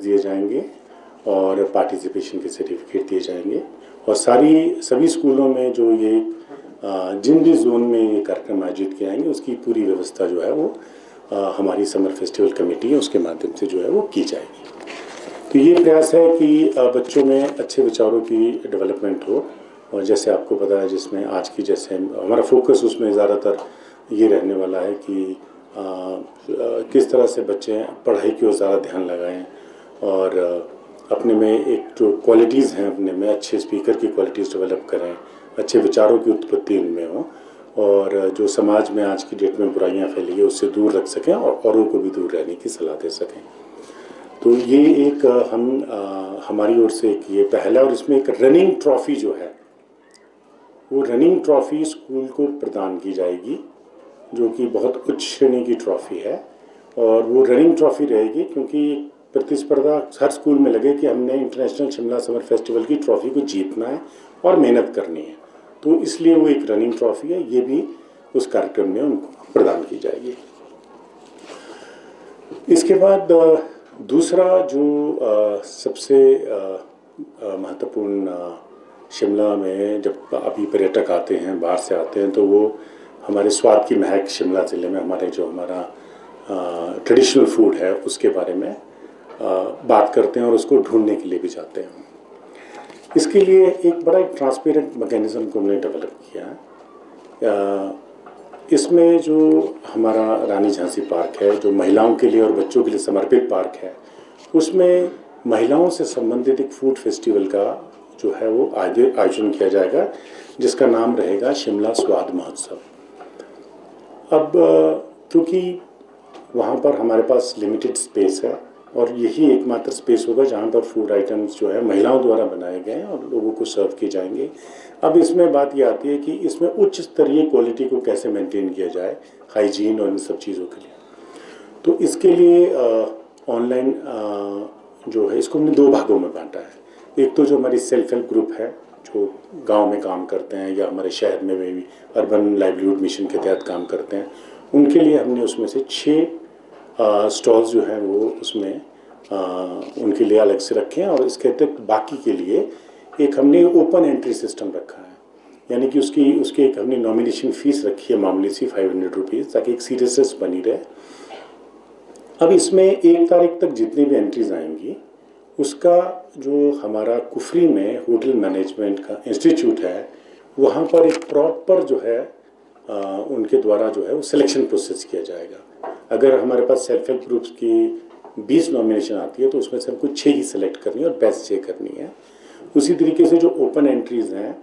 दिए जाएंगे और पार्टिसिपेशन के सर्टिफिकेट दिए जाएंगे। और सभी स्कूलों में जो ये जिन भी जोन में ये कार्यक्रम आयोजित किए जाएंगे उसकी पूरी व्यवस्था जो है वो हमारी समर फेस्टिवल कमेटी है उसके माध्यम से जो है वो की जाएगी। तो ये प्रयास है कि बच्चों में अच्छे विचारों की डेवलपमेंट हो। और जैसे आपको पता है, जिसमें आज की जैसे हमारा फोकस उसमें ज़्यादातर ये रहने वाला है कि किस तरह से बच्चे पढ़ाई की ओर ज़्यादा ध्यान लगाएं और अपने में एक जो क्वालिटीज़ हैं अपने में अच्छे स्पीकर की क्वालिटीज़ डेवलप करें, अच्छे विचारों की उत्पत्ति उनमें हो और जो समाज में आज की डेट में बुराइयां फैली है उससे दूर रख सकें और औरों को भी दूर रहने की सलाह दे सकें। तो ये एक हमारी ओर से एक ये पहल है। और इसमें एक रनिंग ट्रॉफी जो है वो रनिंग ट्रॉफी स्कूल को प्रदान की जाएगी, जो कि बहुत उच्च श्रेणी की ट्रॉफी है। और वो रनिंग ट्रॉफी रहेगी क्योंकि प्रतिस्पर्धा हर स्कूल में लगे कि हमने इंटरनेशनल शिमला समर फेस्टिवल की ट्रॉफी को जीतना है और मेहनत करनी है। तो इसलिए वो एक रनिंग ट्रॉफी है, ये भी उस कार्यक्रम में उनको प्रदान की जाएगी। इसके बाद दूसरा जो सबसे महत्वपूर्ण शिमला में जब अभी पर्यटक आते हैं, बाहर से आते हैं, तो वो हमारे स्वाद की महक शिमला ज़िले में हमारा ट्रेडिशनल फूड है उसके बारे में बात करते हैं और उसको ढूंढने के लिए भी जाते हैं। इसके लिए एक बड़ा ट्रांसपेरेंट मैकेनिज्म को हमने डेवलप किया है। इसमें जो हमारा रानी झांसी पार्क है, जो महिलाओं के लिए और बच्चों के लिए समर्पित पार्क है, उसमें महिलाओं से संबंधित एक फूड फेस्टिवल का जो है वो आयोजन किया जाएगा, जिसका नाम रहेगा शिमला स्वाद महोत्सव। अब क्योंकि वहाँ पर हमारे पास लिमिटेड स्पेस है और यही एकमात्र स्पेस होगा जहाँ पर फूड आइटम्स जो है महिलाओं द्वारा बनाए गए हैं और लोगों को सर्व किए जाएंगे। अब इसमें बात ये आती है कि इसमें उच्च स्तरीय क्वालिटी को कैसे मेंटेन किया जाए, हाइजीन और इन सब चीज़ों के लिए। तो इसके लिए ऑनलाइन जो है इसको हमने 2 भागों में बांटा है। एक तो जो हमारी सेल्फ हेल्प ग्रुप है जो गांव में काम करते हैं या हमारे शहर में भी अर्बन लाइवलीहुड मिशन के तहत काम करते हैं, उनके लिए हमने उसमें से 6 स्टॉल्स जो हैं वो उसमें उनके लिए अलग से रखे हैं। और इसके तहत बाकी के लिए एक हमने ओपन एंट्री सिस्टम रखा है, यानी कि उसकी एक हमने नॉमिनेशन फ़ीस रखी है मामूली सी 500 रुपीज़, ताकि एक सीरियसनेस बनी रहे। अब इसमें 1 तारीख तक जितनी भी एंट्रीज आएंगी उसका जो हमारा कुफरी में होटल मैनेजमेंट का इंस्टीट्यूट है वहाँ पर एक प्रॉपर जो है उनके द्वारा जो है वो सिलेक्शन प्रोसेस किया जाएगा। अगर हमारे पास सेल्फ हेल्प ग्रुप्स की 20 नॉमिनेशन आती है तो उसमें से हमको 6 ही सिलेक्ट करनी है और बेस्ट 6 करनी है। उसी तरीके से जो ओपन एंट्रीज़ हैं,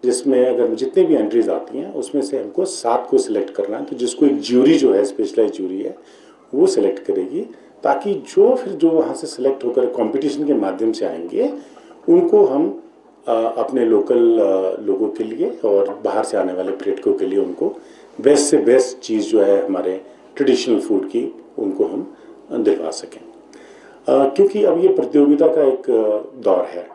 जिसमें अगर जितने भी एंट्रीज़ आती हैं उसमें से हमको 7 को सिलेक्ट करना है, तो जिसको एक ज्यूरी जो है, स्पेशलाइज ज्यूरी है, वो सिलेक्ट करेगी, ताकि जो वहाँ से सिलेक्ट होकर कंपटीशन के माध्यम से आएंगे उनको हम अपने लोकल लोगों के लिए और बाहर से आने वाले पर्यटकों के लिए उनको बेस्ट से बेस्ट चीज़ जो है हमारे ट्रेडिशनल फूड की उनको हम दिलवा सकें। क्योंकि अब ये प्रतियोगिता का एक दौर है,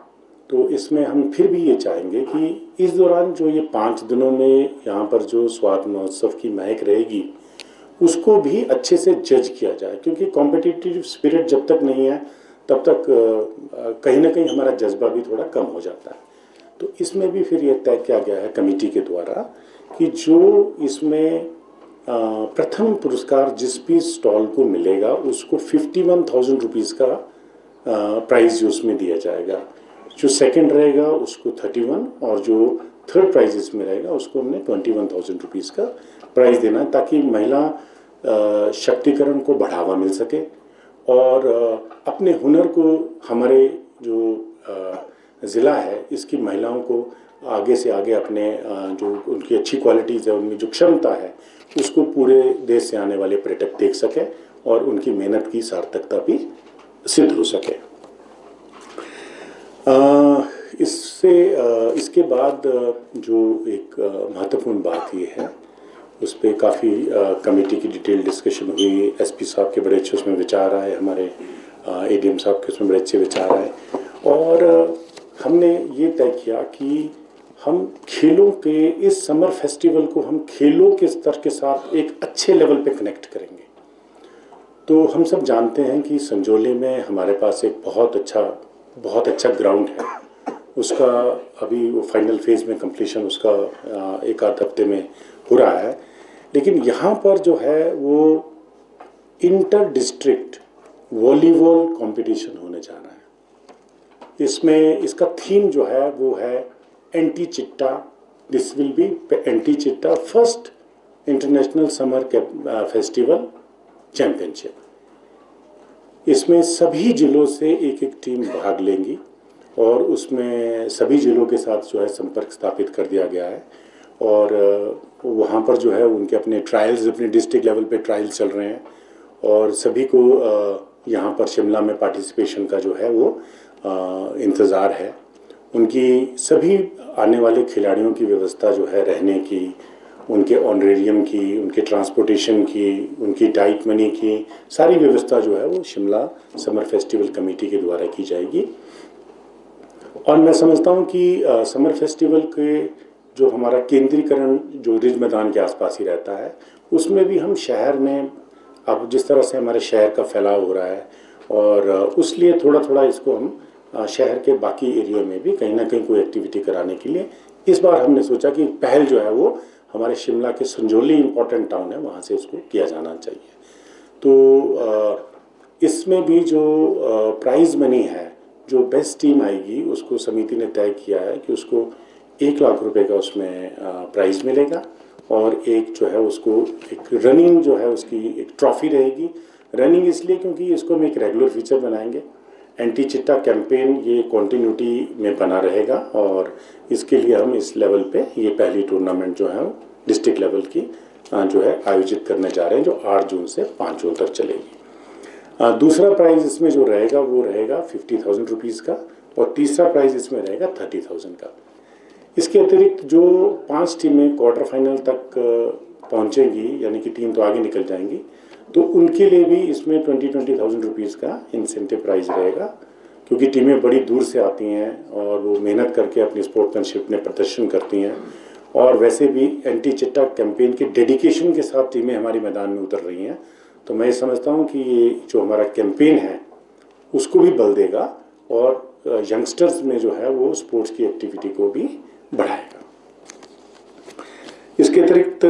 तो इसमें हम फिर भी ये चाहेंगे कि इस दौरान जो ये 5 दिनों में यहाँ पर जो स्वाद महोत्सव की महक रहेगी उसको भी अच्छे से जज किया जाए। क्योंकि कॉम्पिटिटिव स्पिरिट जब तक नहीं है तब तक कहीं ना कहीं हमारा जज्बा भी थोड़ा कम हो जाता है। तो इसमें भी फिर ये तय किया गया है कमेटी के द्वारा कि जो इसमें प्रथम पुरस्कार जिस भी स्टॉल को मिलेगा उसको 51,000 रुपीज़ का प्राइज़ जो उसमें दिया जाएगा, जो सेकंड रहेगा उसको 31 और जो थर्ड प्राइज़ इसमें रहेगा उसको हमने 21,000 रुपीज़ का प्राइज़ देना है, ताकि महिला शक्तिकरण को बढ़ावा मिल सके और अपने हुनर को हमारे जो ज़िला है इसकी महिलाओं को आगे से आगे अपने जो उनकी अच्छी क्वालिटीज़ है, उनमें जो क्षमता है उसको पूरे देश से आने वाले पर्यटक देख सके और उनकी मेहनत की सार्थकता भी सिद्ध हो सके। इसके बाद जो एक महत्वपूर्ण बात ये है, उस पर काफ़ी कमेटी की डिटेल डिस्कशन हुई। एसपी साहब के बड़े अच्छे उसमें विचार आए, हमारे एडीएम साहब के उसमें बड़े अच्छे विचार आए और हमने ये तय किया कि हम खेलों के इस समर फेस्टिवल को हम खेलों के स्तर के साथ एक अच्छे लेवल पे कनेक्ट करेंगे। तो हम सब जानते हैं कि संजौली में हमारे पास एक बहुत अच्छा ग्राउंड है। उसका अभी वो फाइनल फेज़ में कंप्लीशन उसका एक आध हफ्ते में हो रहा है। लेकिन यहाँ पर जो है वो इंटर डिस्ट्रिक्ट वॉलीबॉल कंपटीशन होने जा रहा है। इसमें इसका थीम जो है वो है एंटी चिट्टा। दिस विल बी एंटी चिट्टा first international summer festival championship. इसमें सभी जिलों से एक एक टीम भाग लेंगी और उसमें सभी जिलों के साथ जो है संपर्क स्थापित कर दिया गया है। और वहाँ पर जो है उनके अपने ट्रायल्स, अपने डिस्ट्रिक्ट लेवल पे ट्रायल्स चल रहे हैं और सभी को यहाँ पर शिमला में पार्टिसिपेशन का जो है वो इंतज़ार है। उनकी सभी आने वाले खिलाड़ियों की व्यवस्था जो है रहने की, उनके ऑनरेरियम की, उनके ट्रांसपोर्टेशन की, उनकी डाइट मनी की सारी व्यवस्था जो है वो शिमला समर फेस्टिवल कमेटी के द्वारा की जाएगी। और मैं समझता हूँ कि समर फेस्टिवल के जो हमारा केंद्रीकरण जो रिज मैदान के आसपास ही रहता है, उसमें भी हम शहर में अब जिस तरह से हमारे शहर का फैलाव हो रहा है और उसलिए थोड़ा थोड़ा इसको हम शहर के बाकी एरिया में भी कहीं ना कहीं कोई एक्टिविटी कराने के लिए इस बार हमने सोचा कि पहल जो है वो हमारे शिमला के संजौली इम्पोर्टेंट टाउन है, वहाँ से इसको किया जाना चाहिए। तो इसमें भी जो प्राइज़ मनी है, जो बेस्ट टीम आएगी उसको समिति ने तय किया है कि उसको 1 लाख रुपए का उसमें प्राइज़ मिलेगा और एक जो है उसको एक रनिंग जो है उसकी एक ट्रॉफी रहेगी। रनिंग इसलिए क्योंकि इसको हम एक रेगुलर फीचर बनाएंगे। एंटी चिट्टा कैंपेन ये कॉन्टिन्यूटी में बना रहेगा और इसके लिए हम इस लेवल पे ये पहली टूर्नामेंट जो है डिस्ट्रिक्ट लेवल की जो है आयोजित करने जा रहे हैं, जो 8 जून से 5 जून तक चलेगी। दूसरा प्राइज़ इसमें जो रहेगा वो रहेगा 50,000 रुपीज़ का और तीसरा प्राइज़ इसमें रहेगा 30,000 का। इसके अतिरिक्त जो 5 टीमें क्वार्टर फाइनल तक पहुंचेंगी, यानी कि टीम तो आगे निकल जाएंगी, तो उनके लिए भी इसमें 20,000 रुपीज़ का इंसेंटिव प्राइज़ रहेगा, क्योंकि टीमें बड़ी दूर से आती हैं और वो मेहनत करके अपनी स्पोर्ट्समैनशिप में प्रदर्शन करती हैं और वैसे भी एंटी चिट्टा कैंपेन के डेडिकेशन के साथ टीमें हमारी मैदान में उतर रही हैं। तो मैं समझता हूँ कि ये जो हमारा कैंपेन है उसको भी बल देगा और यंगस्टर्स में जो है वो स्पोर्ट्स की एक्टिविटी को भी बढ़ाएगा। इसके अतिरिक्त